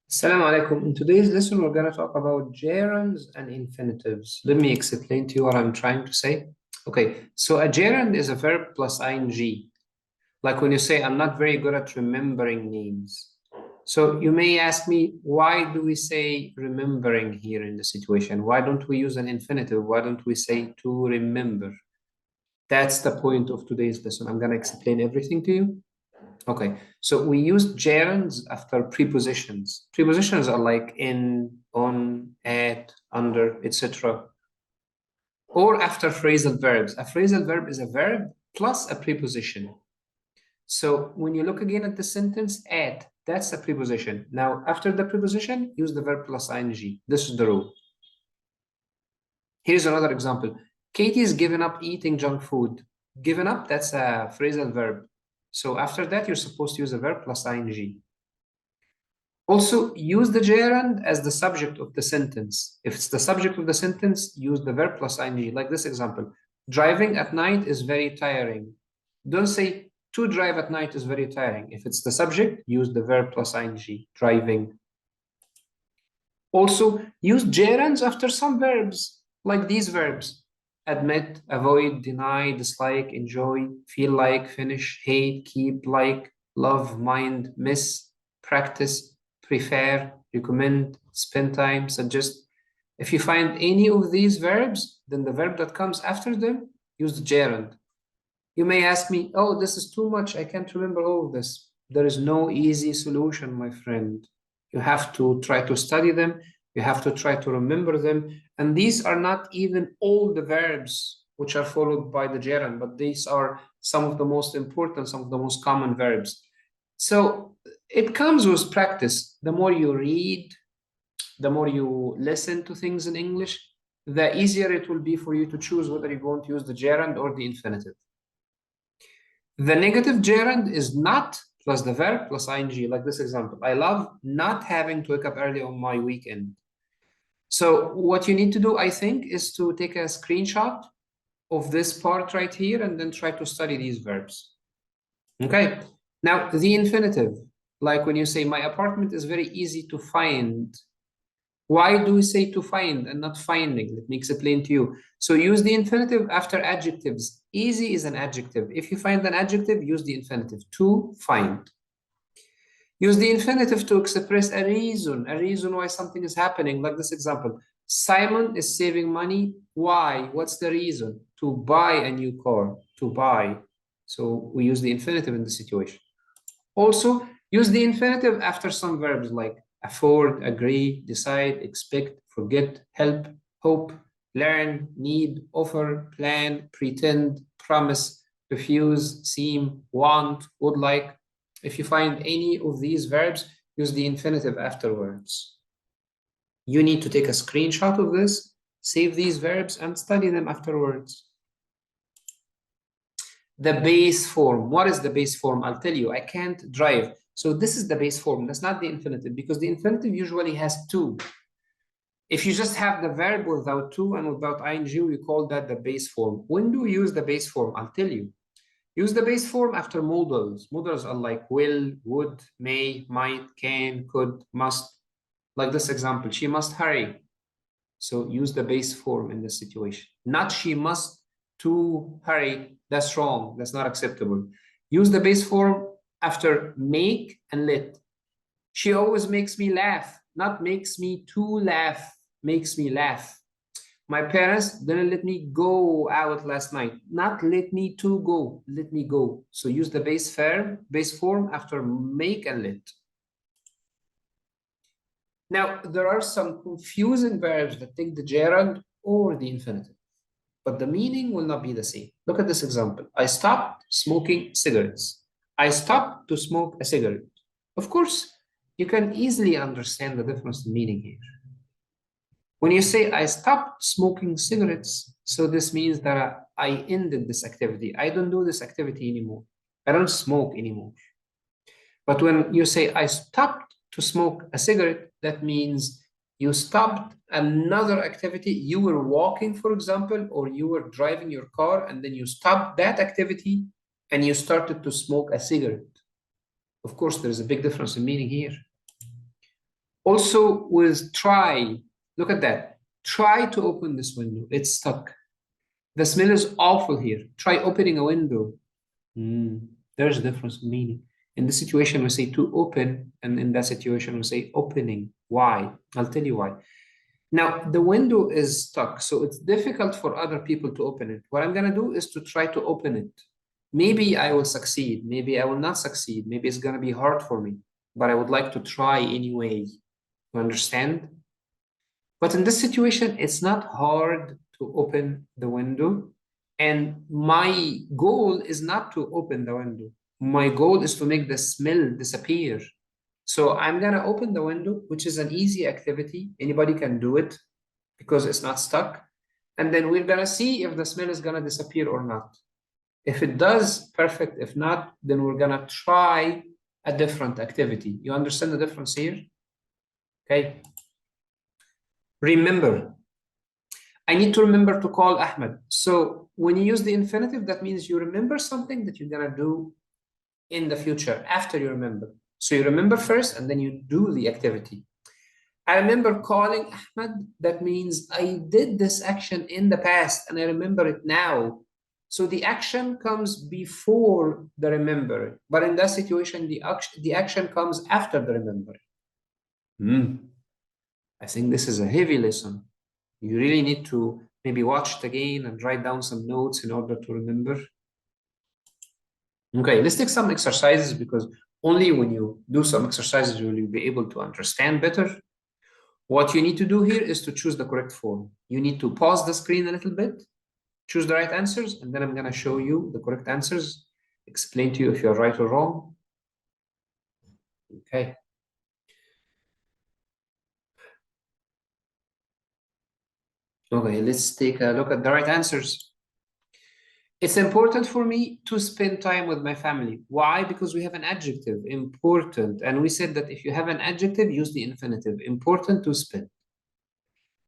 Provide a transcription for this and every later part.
Assalamu alaikum. In today's lesson, we're going to talk about gerunds and infinitives. Let me explain to you what I'm trying to say. Okay, so a gerund is a verb plus ing. Like when you say, I'm not very good at remembering names. So you may ask me, why do we say remembering here in the situation? Why don't we use an infinitive? Why don't we say to remember? That's the point of today's lesson. I'm going to explain everything to you. Okay, so we use gerunds after prepositions. Prepositions are like in, on, at, under, etc. Or after phrasal verbs. A phrasal verb is a verb plus a preposition. So when you look again at the sentence, at, that's a preposition. Now, after the preposition, use the verb plus ing. This is the rule. Here's another example. Katie's given up eating junk food. Given up, that's a phrasal verb. So after that, you're supposed to use a verb plus ing. Also, use the gerund as the subject of the sentence. If it's the subject of the sentence, use the verb plus ing. Like this example, driving at night is very tiring. Don't say to drive at night is very tiring. If it's the subject, use the verb plus ing, driving. Also, use gerunds after some verbs, like these verbs. Admit, avoid, deny, dislike, enjoy, feel like, finish, hate, keep, like, love, mind, miss, practice, prefer, recommend, spend time, suggest. If you find any of these verbs, then the verb that comes after them, use the gerund. You may ask me, oh, this is too much. I can't remember all of this. There is no easy solution, my friend. You have to try to study them. You have to try to remember them. And these are not even all the verbs which are followed by the gerund, but these are some of the most important, some of the most common verbs. So it comes with practice. The more you read, the more you listen to things in English, the easier it will be for you to choose whether you're going to use the gerund or the infinitive. The negative gerund is not plus the verb plus ing, like this example. I love not having to wake up early on my weekend. So what you need to do, I think, is to take a screenshot of this part right here and then try to study these verbs. Okay, now the infinitive, like when you say my apartment is very easy to find. Why do we say to find and not finding? Let me explain to you. So use the infinitive after adjectives. Easy is an adjective. If you find an adjective, use the infinitive, to find. Use the infinitive to express a reason why something is happening, like this example. Simon is saving money. Why? What's the reason? To buy a new car, to buy. So we use the infinitive in this situation. Also, use the infinitive after some verbs like afford, agree, decide, expect, forget, help, hope, learn, need, offer, plan, pretend, promise, refuse, seem, want, would like. If you find any of these verbs, use the infinitive afterwards. You need to take a screenshot of this, save these verbs, and study them afterwards. The base form. What is the base form? I'll tell you, I can't drive. So this is the base form. That's not the infinitive because the infinitive usually has two. If you just have the verb without to and without ing, we call that the base form. When do we use the base form? I'll tell you. Use the base form after modals. Modals are like will, would, may, might, can, could, must. Like this example, she must hurry. So use the base form in this situation. Not she must to hurry. That's wrong. That's not acceptable. Use the base form after make and let. She always makes me laugh. Not makes me to laugh. Makes me laugh. My parents didn't let me go out last night. Not let me to go. Let me go. So use the base form after make and let. Now, there are some confusing verbs that take the gerund or the infinitive, but the meaning will not be the same. Look at this example. I stopped smoking cigarettes. I stopped to smoke a cigarette. Of course, you can easily understand the difference in meaning here. When you say I stopped smoking cigarettes, so this means that I ended this activity. I don't do this activity anymore. I don't smoke anymore. But when you say I stopped to smoke a cigarette, that means you stopped another activity. You were walking, for example, or you were driving your car, and then you stopped that activity and you started to smoke a cigarette. Of course, there's a big difference in meaning here. Also with try, look at that. Try to open this window. It's stuck. The smell is awful here. Try opening a window. There's a difference in meaning. In this situation, we say to open, and in that situation, we say opening. Why? I'll tell you why. Now, the window is stuck, so it's difficult for other people to open it. What I'm going to do is to try to open it. Maybe I will succeed. Maybe I will not succeed. Maybe it's going to be hard for me, but I would like to try anyway. You understand? But in this situation, it's not hard to open the window. And my goal is not to open the window. My goal is to make the smell disappear. So I'm gonna open the window, which is an easy activity. Anybody can do it because it's not stuck. And then we're gonna see if the smell is gonna disappear or not. If it does, perfect. If not, then we're gonna try a different activity. You understand the difference here? Okay. Remember, I need to remember to call Ahmed. So when you use the infinitive, that means you remember something that you're gonna do in the future after you remember. So you remember first and then you do the activity. I remember calling Ahmed. That means I did this action in the past and I remember it now. So the action comes before the remembering, but in that situation, the action comes after the remembering. I think this is a heavy lesson. You really need to maybe watch it again and write down some notes in order to remember. Okay, let's take some exercises because only when you do some exercises will you be able to understand better. What you need to do here is to choose the correct form. You need to pause the screen a little bit, choose the right answers, and then I'm going to show you the correct answers, explain to you if you're right or wrong. Okay. Okay, let's take a look at the right answers. It's important for me to spend time with my family. Why? Because we have an adjective, important. And we said that if you have an adjective, use the infinitive, important to spend.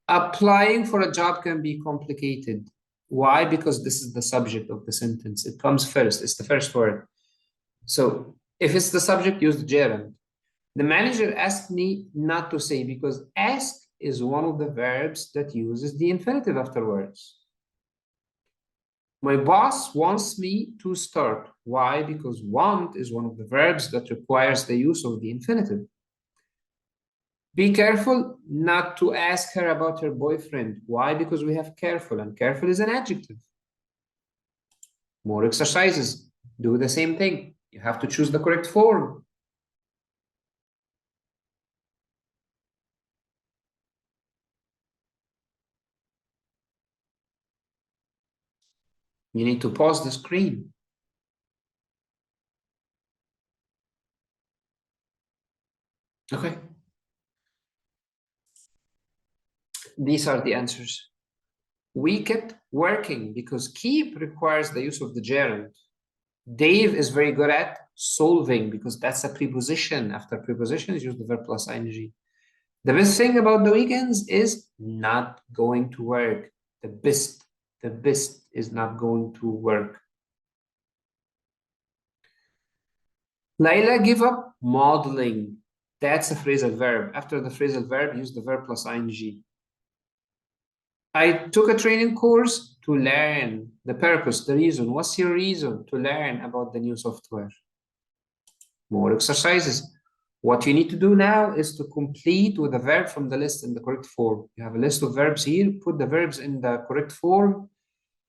Applying for a job can be complicated. Why? Because this is the subject of the sentence. It comes first. It's the first word. So if it's the subject, use the gerund. The manager asked me not to say because ask is one of the verbs that uses the infinitive afterwards. My boss wants me to start. Why? Because want is one of the verbs that requires the use of the infinitive. Be careful not to ask her about her boyfriend. Why? Because we have careful, and careful is an adjective. More exercises. Do the same thing. You have to choose the correct form. You need to pause the screen. Okay. These are the answers. We kept working because keep requires the use of the gerund. Dave is very good at solving because that's a preposition. After prepositions, use the verb plus ing. The best thing about the weekends is not going to work. The best is not going to work. Laila give up modeling. That's a phrasal verb. After the phrasal verb, use the verb plus ing. I took a training course to learn the purpose, the reason. What's your reason to learn about the new software? More exercises. What you need to do now is to complete with a verb from the list in the correct form. You have a list of verbs here, put the verbs in the correct form,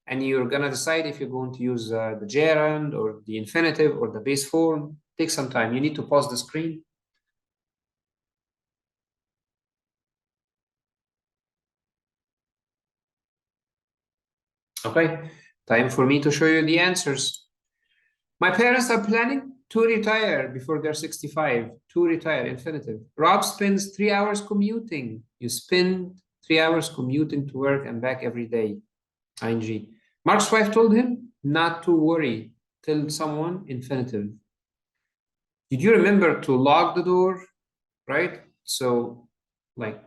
and you're going to decide if you're going to use the gerund or the infinitive or the base form. Take some time. You need to pause the screen. Okay, time for me to show you the answers. My parents are planning to retire before they're 65. To retire, infinitive. Rob spends 3 hours commuting. You spend 3 hours commuting to work and back every day. ing. Mark's wife told him not to worry. Tell someone, infinitive. Did you remember to lock the door? Right? So, like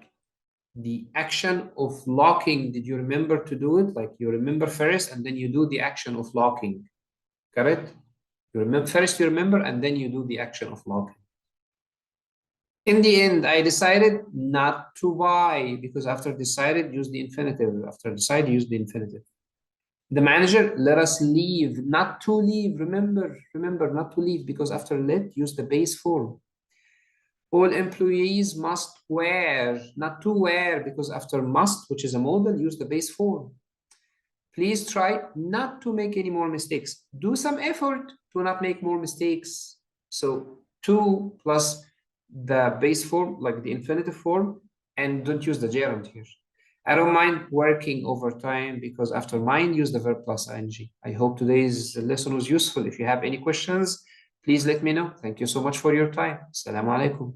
the action of locking, did you remember to do it? Like you remember first and then you do the action of locking. Correct? You remember first, you remember, and then you do the action of locking. In the end, I decided not to buy because after decided, use the infinitive. After decided, use the infinitive. The manager let us leave, not to leave. Remember, not to leave because after let, use the base form. All employees must wear, not to wear because after must, which is a modal, use the base form. Please try not to make any more mistakes. Do some effort to not make more mistakes. So to plus the base form, like the infinitive form, and don't use the gerund here. I don't mind working overtime because after mind, use the verb plus ing. I hope today's lesson was useful. If you have any questions, please let me know. Thank you so much for your time. Assalamu alaikum.